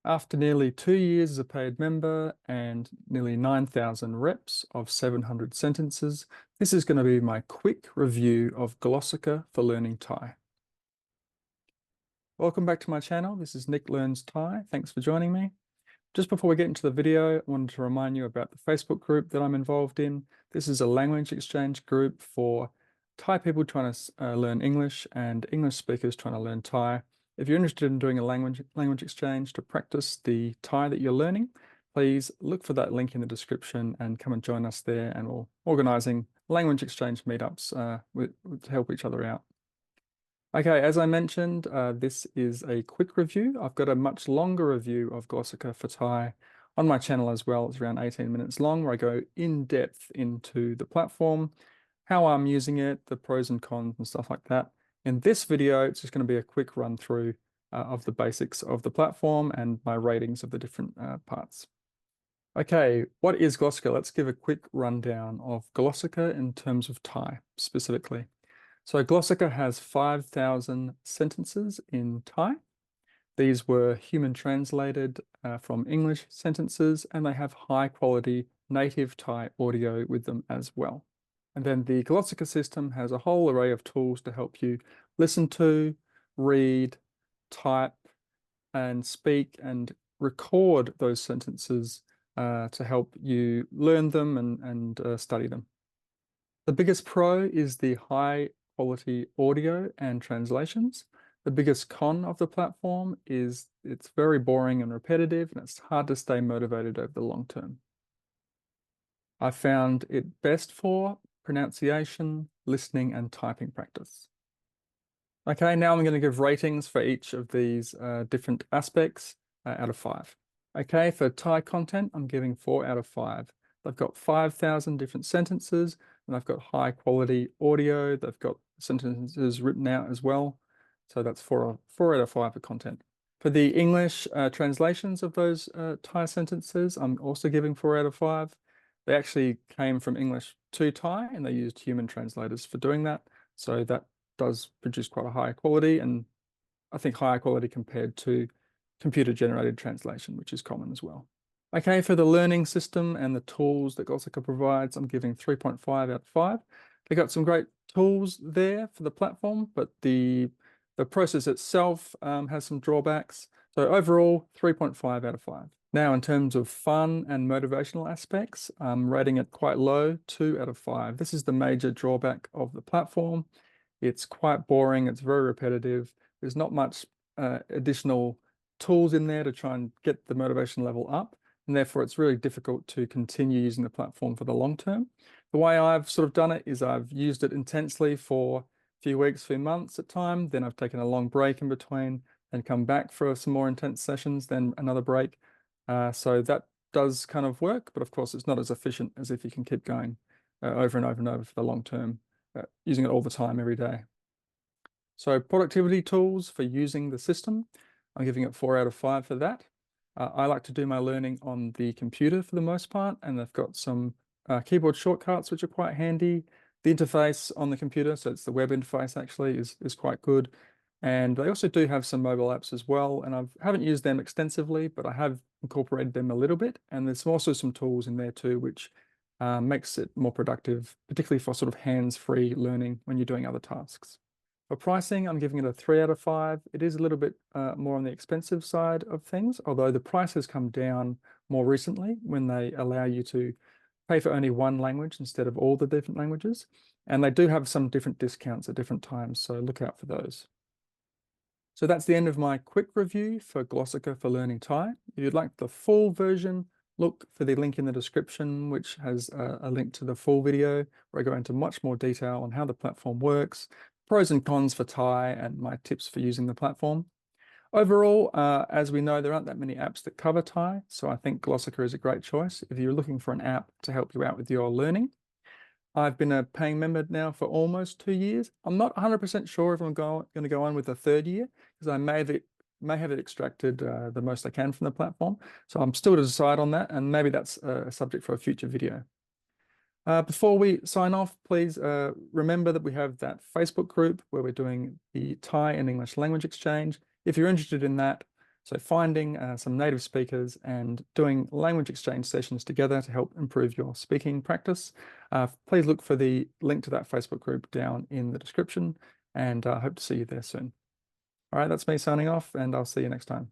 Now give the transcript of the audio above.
After nearly 2 years as a paid member and nearly 9,000 reps of 700 sentences, this is going to be my quick review of Glossika for learning Thai. Welcome back to my channel. This is Nick Learns Thai. Thanks for joining me. Just before we get into the video, I wanted to remind you about the Facebook group that I'm involved in. This is a language exchange group for Thai people trying to learn English and English speakers trying to learn Thai. If you're interested in doing a language exchange to practice the Thai that you're learning, please look for that link in the description and come and join us there. And we're organizing language exchange meetups to help each other out. Okay, as I mentioned, this is a quick review. I've got a much longer review of Glossika for Thai on my channel as well. It's around 18 minutes long, where I go in depth into the platform, how I'm using it, the pros and cons and stuff like that. In this video, it's just going to be a quick run through of the basics of the platform and my ratings of the different parts. Okay, what is Glossika? Let's give a quick rundown of Glossika in terms of Thai specifically. So Glossika has 5,000 sentences in Thai. These were human translated from English sentences, and they have high quality native Thai audio with them as well. And then the Glossika system has a whole array of tools to help you listen to, read, type, and speak and record those sentences to help you learn them and study them. The biggest pro is the high quality audio and translations. The biggest con of the platform is it's very boring and repetitive, and it's hard to stay motivated over the long term. I found it best for pronunciation, listening, and typing practice. Okay, now I'm going to give ratings for each of these different aspects out of 5. Okay, for Thai content, I'm giving 4 out of 5. They've got 5,000 different sentences, and they've got high quality audio. They've got sentences written out as well. So that's 4 out of 5 for content. For the English translations of those Thai sentences, I'm also giving 4 out of 5. They actually came from English to Thai, and they used human translators for doing that. So that does produce quite a high quality, and I think higher quality compared to computer-generated translation, which is common as well. Okay, for the learning system and the tools that Glossika provides, I'm giving 3.5 out of 5. They got some great tools there for the platform, but the process itself has some drawbacks. So overall, 3.5 out of 5. Now, in terms of fun and motivational aspects, I'm rating it quite low, 2 out of 5. This is the major drawback of the platform. It's quite boring. It's very repetitive. There's not much additional tools in there to try and get the motivation level up. And therefore, it's really difficult to continue using the platform for the long term. The way I've sort of done it is I've used it intensely for a few weeks, few months at time. Then I've taken a long break in between and come back for some more intense sessions, then another break. So that does kind of work. But of course, it's not as efficient as if you can keep going over and over and over for the long term, using it all the time, every day. So productivity tools for using the system, I'm giving it 4 out of 5 for that. I like to do my learning on the computer for the most part, and they've got some keyboard shortcuts which are quite handy. The interface on the computer, so it's the web interface actually, is quite good. And they also do have some mobile apps as well, and I haven't used them extensively, but I have incorporated them a little bit. And there's also some tools in there too, which makes it more productive, particularly for sort of hands-free learning when you're doing other tasks. For pricing, I'm giving it a 3 out of 5. It is a little bit more on the expensive side of things, although the price has come down more recently when they allow you to pay for only one language instead of all the different languages. And they do have some different discounts at different times, so look out for those. So that's the end of my quick review for Glossika for Learning Thai. If you'd like the full version, look for the link in the description, which has a link to the full video where I go into much more detail on how the platform works, pros and cons for Thai, and my tips for using the platform. Overall, as we know, there aren't that many apps that cover Thai, so I think Glossika is a great choice if you're looking for an app to help you out with your learning. I've been a paying member now for almost 2 years. I'm not 100% sure if I'm going to go on with a third year, because I may have extracted the most I can from the platform. So I'm still to decide on that, and maybe that's a subject for a future video. Before we sign off, please remember that we have that Facebook group where we're doing the Thai and English language exchange. If you're interested in that, So finding some native speakers and doing language exchange sessions together to help improve your speaking practice. Please look for the link to that Facebook group down in the description, and I hope to see you there soon. All right, that's me signing off, and I'll see you next time.